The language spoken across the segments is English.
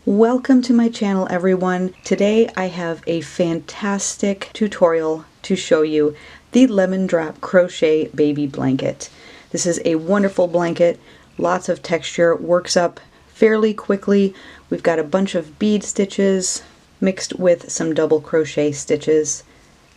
Welcome to my channel, everyone. Today I have a fantastic tutorial to show you the Lemon Drop Crochet Baby Blanket. This is a wonderful blanket, lots of texture, works up fairly quickly. We've got a bunch of bead stitches mixed with some double crochet stitches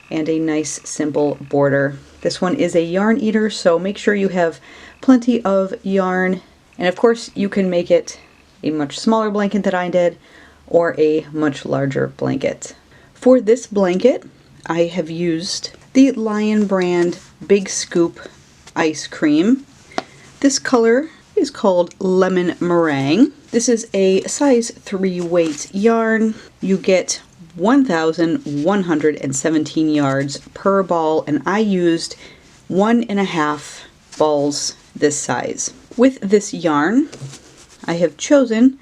and a nice simple border. This one is a yarn eater, so make sure you have plenty of yarn, and of course you can make it a much smaller blanket than I did, or a much larger blanket. For this blanket, I have used the Lion brand Big Scoop Ice Cream. This color is called Lemon Meringue. This is a size 3 weight yarn. You get 1,117 yards per ball, and I used 1.5 balls this size. With this yarn, I have chosen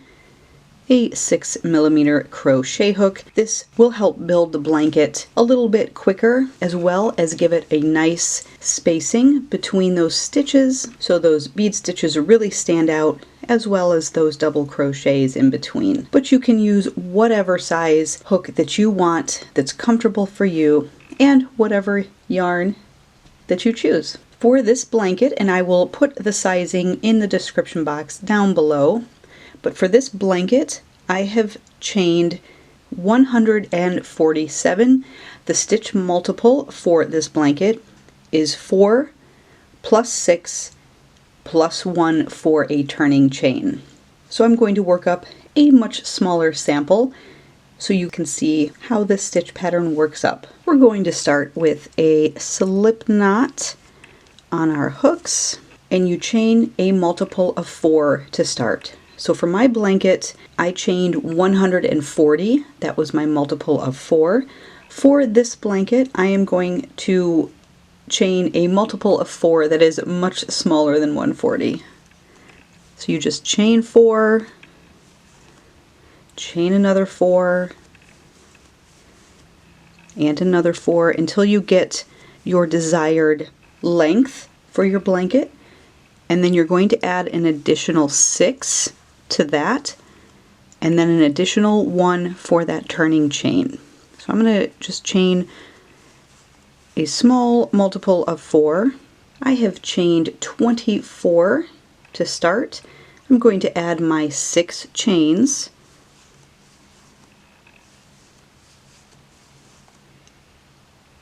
a 6mm crochet hook. This will help build the blanket a little bit quicker, as well as give it a nice spacing between those stitches, so those bead stitches really stand out, as well as those double crochets in between. But you can use whatever size hook that you want, that's comfortable for you, and whatever yarn that you choose. For this blanket, and I will put the sizing in the description box down below, but for this blanket I have chained 147. The stitch multiple for this blanket is 4 plus 6 plus 1 for a turning chain. So I'm going to work up a much smaller sample so you can see how this stitch pattern works up. We're going to start with a slip knot on our hooks, and you chain a multiple of 4 to start. So for my blanket, I chained 140. That was my multiple of 4. For this blanket, I am going to chain a multiple of 4 that is much smaller than 140. So you just chain 4, chain another 4, and another 4 until you get your desired length for your blanket, and then you're going to add an additional 6 to that, and then an additional 1 for that turning chain. So I'm going to just chain a small multiple of 4. I have chained 24 to start. I'm going to add my 6 chains,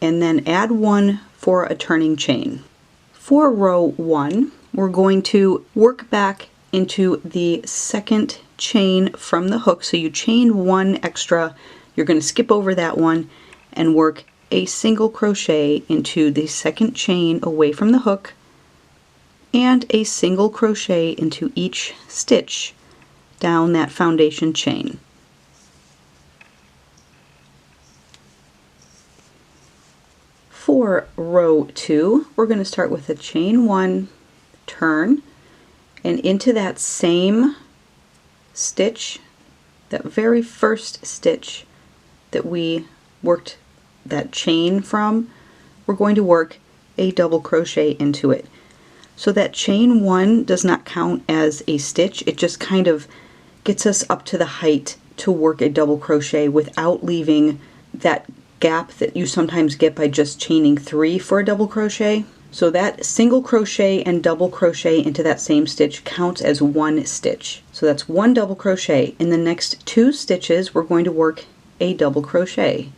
and then add 1 for a turning chain. For row 1, we're going to work back into the second chain from the hook. So you chain 1 extra, you're going to skip over that one and work a single crochet into the second chain away from the hook, and a single crochet into each stitch down that foundation chain. For row 2, we're going to start with a chain 1, turn, and into that same stitch, that very first stitch that we worked that chain from, we're going to work a double crochet into it. So that chain 1 does not count as a stitch, it just kind of gets us up to the height to work a double crochet without leaving that gap that you sometimes get by just chaining 3 for a double crochet. So that single crochet and double crochet into that same stitch counts as 1 stitch. So that's 1 double crochet. In the next 2 stitches we're going to work a double crochet.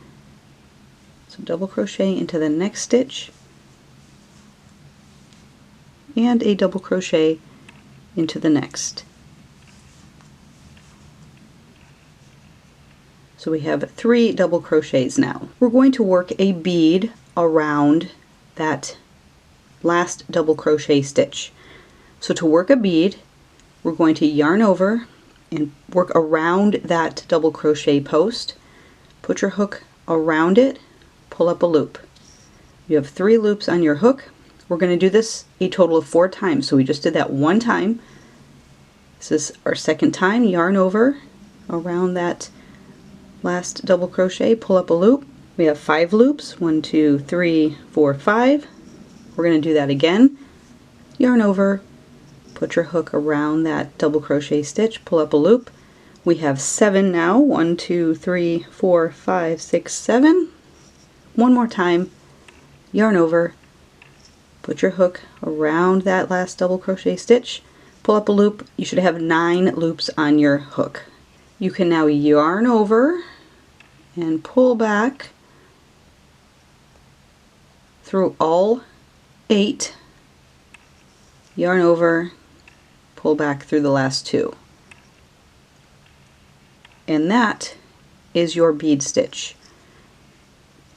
So double crochet into the next stitch, and a double crochet into the next. So we have 3 double crochets now. We're going to work a bead around that last double crochet stitch. So to work a bead, we're going to yarn over and work around that double crochet post, put your hook around it, pull up a loop. You have 3 loops on your hook. We're going to do this a total of 4 times. So we just did that 1 time. This is our second time. Yarn over around that last double crochet, pull up a loop. We have 5 loops, 1, 2, 3, 4, 5. We're going to do that again. Yarn over, put your hook around that double crochet stitch, pull up a loop, We have 7 now. 1, 2, 3, 4, 5, 6, 7. One more time, yarn over, put your hook around that last double crochet stitch, pull up a loop. You should have 9 loops on your hook. You can now yarn over and pull back through all 8, yarn over, pull back through the last 2. And that is your bead stitch.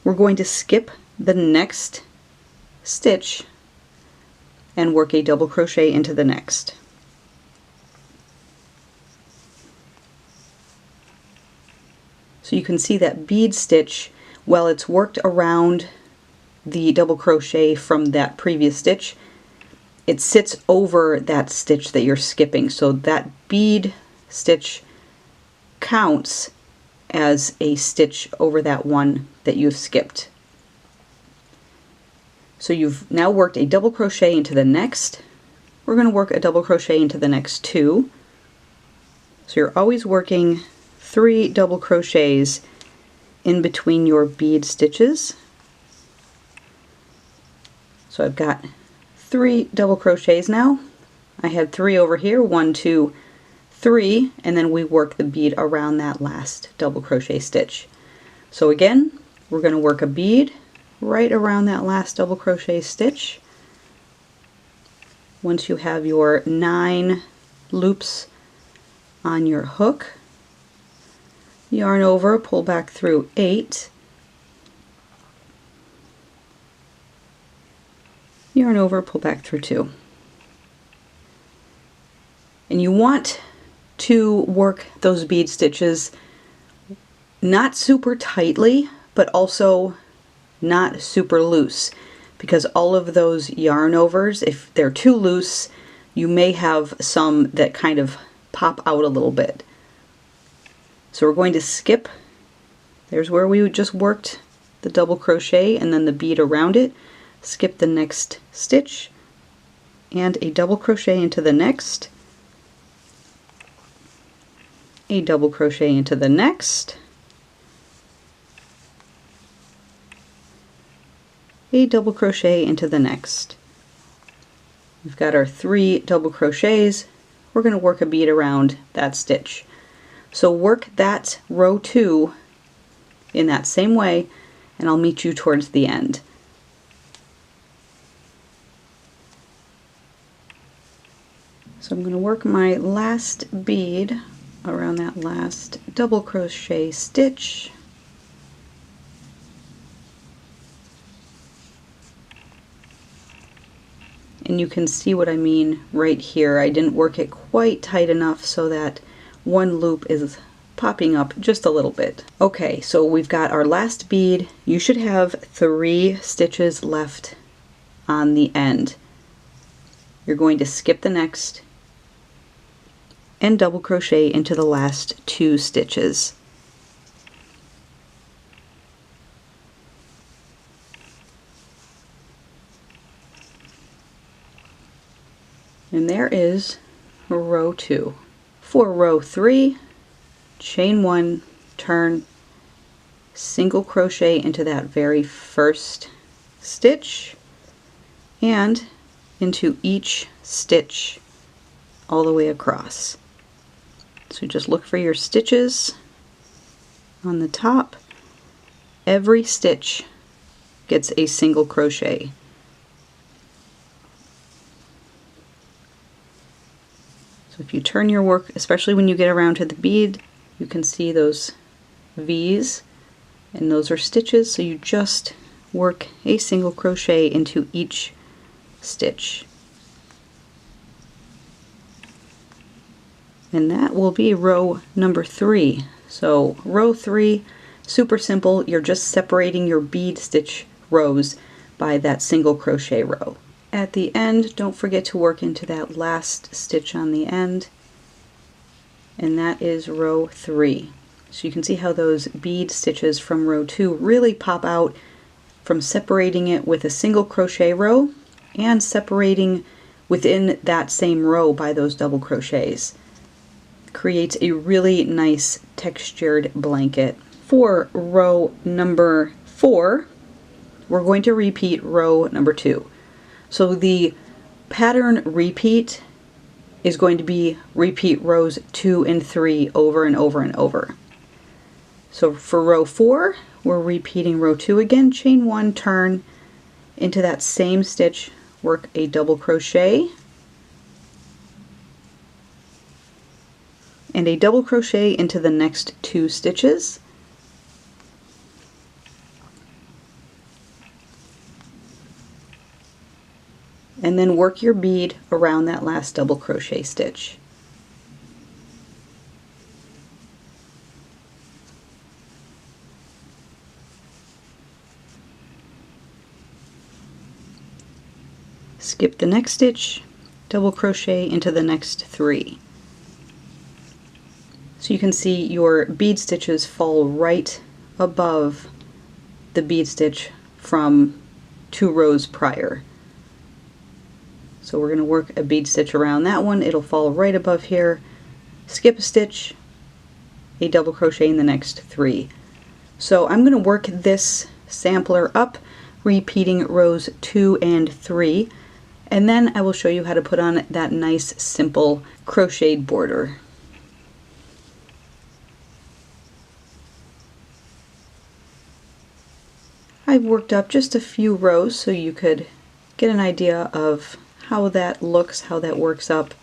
We're going to skip the next stitch and work a double crochet into the next. So you can see that bead stitch, while it's worked around the double crochet from that previous stitch, it sits over that stitch that you're skipping. So that bead stitch counts as a stitch over that one that you've skipped. So you've now worked a double crochet into the next. We're going to work a double crochet into the next 2. So you're always working 3 double crochets in between your bead stitches. So I've got 3 double crochets now. I had 3 over here, 1, 2, 3, and then we work the bead around that last double crochet stitch. So again, we're going to work a bead right around that last double crochet stitch. Once you have your 9 loops on your hook, yarn over, pull back through 8, yarn over, pull back through 2. And you want to work those bead stitches not super tightly, but also not super loose, because all of those yarn overs, if they're too loose, you may have some that kind of pop out a little bit. So we're going to skip. There's where we just worked the double crochet and then the bead around it. Skip the next stitch and a double crochet into the next, a double crochet into the next, a double crochet into the next. We've got our 3 double crochets. We're going to work a bead around that stitch. So work that row 2 in that same way, and I'll meet you towards the end. So I'm going to work my last bead around that last double crochet stitch. And you can see what I mean right here. I didn't work it quite tight enough so that one loop is popping up just a little bit. Okay, so we've got our last bead. You should have 3 stitches left on the end. You're going to skip the next and double crochet into the last 2 stitches. And there is row 2. For row 3, chain 1, turn, single crochet into that very first stitch and into each stitch all the way across. So just look for your stitches on the top. Every stitch gets a single crochet. So if you turn your work, especially when you get around to the bead, you can see those V's, and those are stitches, so you just work a single crochet into each stitch. And that will be row number 3. So row 3, super simple. You're just separating your bead stitch rows by that single crochet row. At the end, don't forget to work into that last stitch on the end, and that is row 3. So you can see how those bead stitches from row 2 really pop out from separating it with a single crochet row and separating within that same row by those double crochets. creates a really nice textured blanket. For row number 4, we're going to repeat row number 2. So the pattern repeat is going to be repeat rows 2 and 3 over and over and over. So for row 4, we're repeating row 2 again, chain 1, turn into that same stitch, work a double crochet, and a double crochet into the next 2 stitches. And then work your bead around that last double crochet stitch. Skip the next stitch, double crochet into the next 3. So you can see your bead stitches fall right above the bead stitch from 2 rows prior. So we're going to work a bead stitch around that one. It'll fall right above here. Skip a stitch, a double crochet in the next 3. So I'm going to work this sampler up, repeating rows 2 and 3, and then I will show you how to put on that nice simple crocheted border. I've worked up just a few rows so you could get an idea of how that looks, how that works up.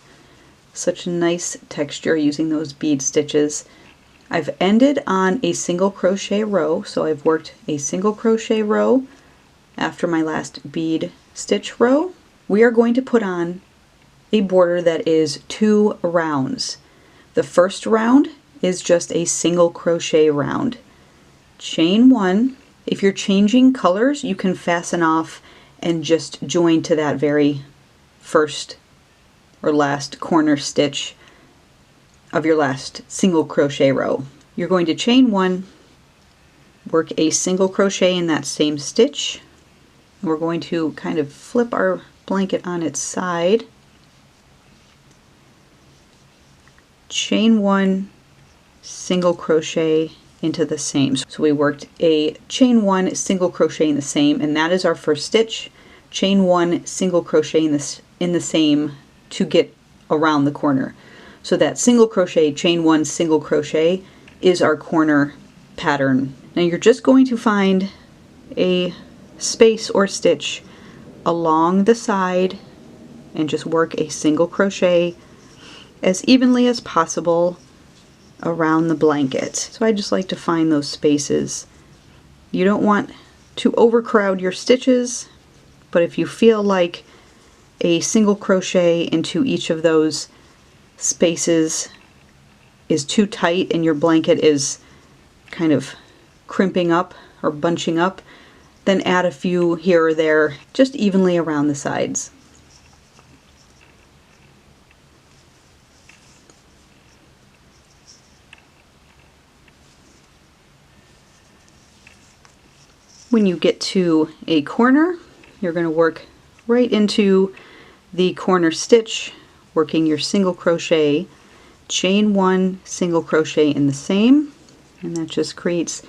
Such nice texture using those bead stitches. I've ended on a single crochet row, so I've worked a single crochet row after my last bead stitch row. We are going to put on a border that is 2 rounds. The first round is just a single crochet round. Chain 1. If you're changing colors, you can fasten off and just join to that very first or last corner stitch of your last single crochet row. You're going to chain 1, work a single crochet in that same stitch, and we're going to kind of flip our blanket on its side, chain 1, single crochet into the same. So we worked a chain 1, single crochet in the same, and that is our first stitch. Chain 1, single crochet in the same to get around the corner. So that single crochet, chain 1, single crochet is our corner pattern. Now you're just going to find a space or stitch along the side and just work a single crochet as evenly as possible around the blanket. So I just like to find those spaces. You don't want to overcrowd your stitches, but if you feel like a single crochet into each of those spaces is too tight and your blanket is kind of crimping up or bunching up, then add a few here or there, just evenly around the sides. When you get to a corner, you're going to work right into the corner stitch, working your single crochet, chain 1, single crochet in the same, and that just creates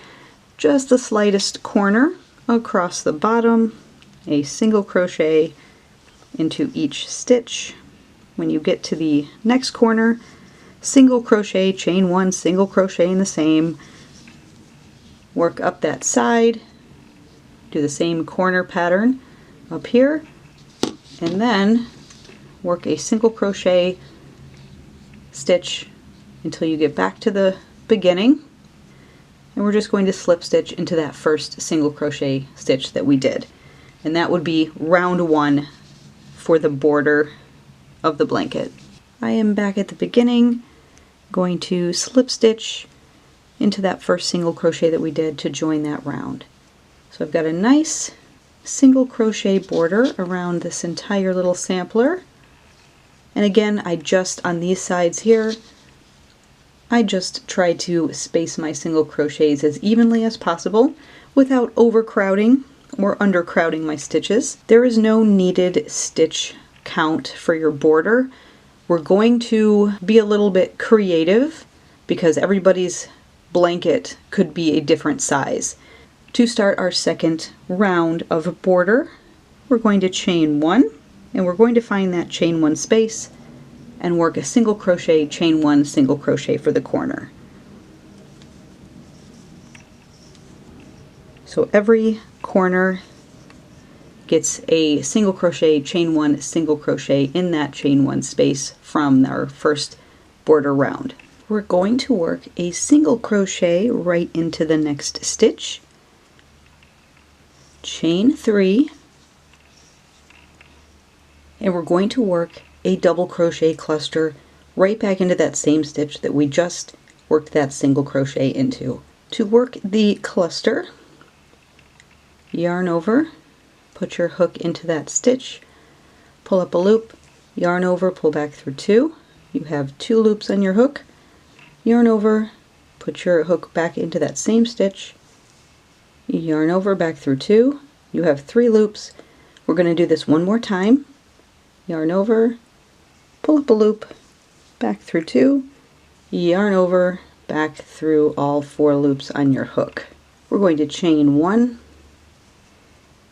just the slightest corner across the bottom, a single crochet into each stitch. When you get to the next corner, single crochet, chain 1, single crochet in the same, work up that side, do the same corner pattern up here, and then work a single crochet stitch until you get back to the beginning, and we're just going to slip stitch into that first single crochet stitch that we did, and that would be round 1 for the border of the blanket. I am back at the beginning, going to slip stitch into that first single crochet that we did to join that round. So I've got a nice single crochet border around this entire little sampler, and again I just on these sides here I just try to space my single crochets as evenly as possible without overcrowding or undercrowding my stitches. There is no needed stitch count for your border. We're going to be a little bit creative because everybody's blanket could be a different size. To start our second round of border, we're going to chain 1, and we're going to find that chain 1 space and work a single crochet, chain 1, single crochet for the corner. So every corner gets a single crochet, chain 1, single crochet in that chain 1 space from our first border round. We're going to work a single crochet right into the next stitch, chain 3, and we're going to work a double crochet cluster right back into that same stitch that we just worked that single crochet into. To work the cluster, yarn over, put your hook into that stitch, pull up a loop, yarn over, pull back through 2. You have 2 loops on your hook, yarn over, put your hook back into that same stitch, yarn over, back through 2. You have 3 loops. We're going to do this one more time. Yarn over, pull up a loop, back through 2, yarn over, back through all 4 loops on your hook. We're going to chain 1,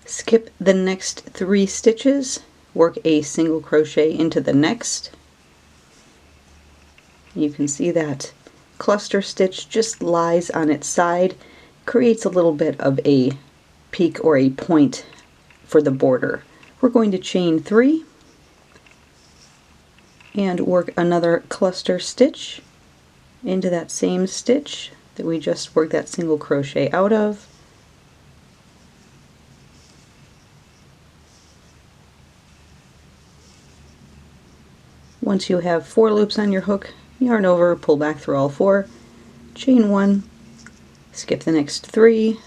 skip the next 3 stitches, work a single crochet into the next. You can see that cluster stitch just lies on its side, creates a little bit of a peak or a point for the border. We're going to chain 3 and work another cluster stitch into that same stitch that we just worked that single crochet out of. Once you have 4 loops on your hook, yarn over, pull back through all 4, chain 1, skip the next 3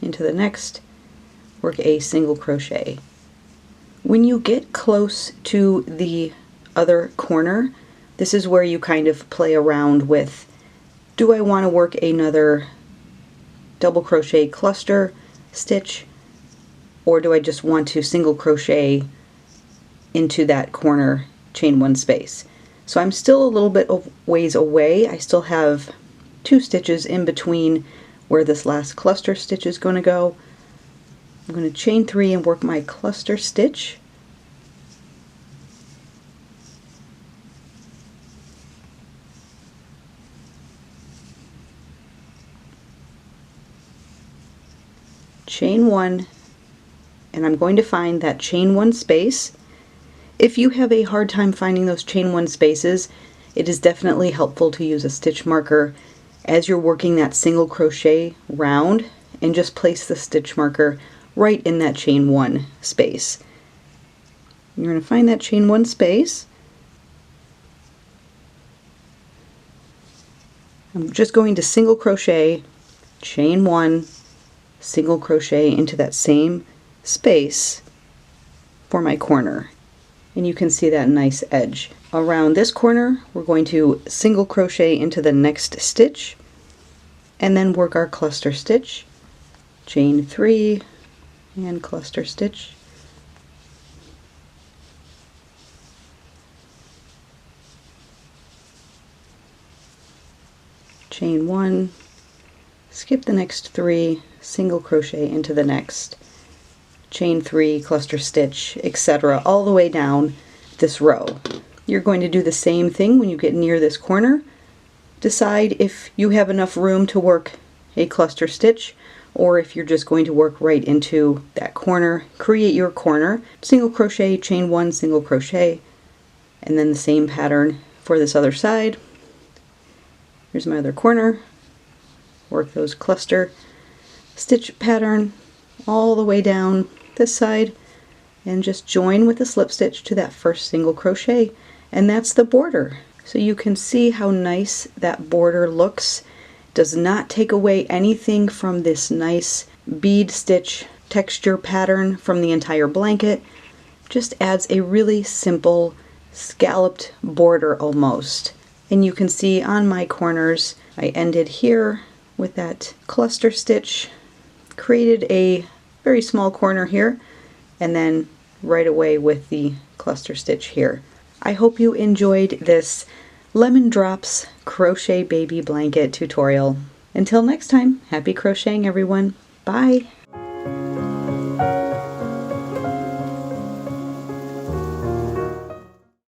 into the next, work a single crochet. When you get close to the other corner, this is where you kind of play around with, do I want to work another double crochet cluster stitch, or do I just want to single crochet into that corner chain 1 space? So I'm still a little bit of ways away. I still have 2 stitches in between where this last cluster stitch is going to go. I'm going to chain 3 and work my cluster stitch. Chain 1, and I'm going to find that chain 1 space. If you have a hard time finding those chain 1 spaces, it is definitely helpful to use a stitch marker as you're working that single crochet round, and just place the stitch marker right in that chain 1 space. You're going to find that chain 1 space. I'm just going to single crochet, chain 1, single crochet into that same space for my corner. And you can see that nice edge. Around this corner, we're going to single crochet into the next stitch and then work our cluster stitch, chain 3 and cluster stitch, chain 1, skip the next 3, single crochet into the next, chain 3, cluster stitch, etc., all the way down this row. You're going to do the same thing when you get near this corner. Decide if you have enough room to work a cluster stitch, or if you're just going to work right into that corner. Create your corner, single crochet, chain 1, single crochet, and then the same pattern for this other side. Here's my other corner. Work those cluster stitch pattern all the way down this side and just join with a slip stitch to that first single crochet, and that's the border. So you can see how nice that border looks. Does not take away anything from this nice bead stitch texture pattern from the entire blanket. Just adds a really simple scalloped border almost. And you can see on my corners I ended here with that cluster stitch, created a very small corner here, and then right away with the cluster stitch here. I hope you enjoyed this Lemon Drops crochet baby blanket tutorial. Until next time, happy crocheting everyone. Bye!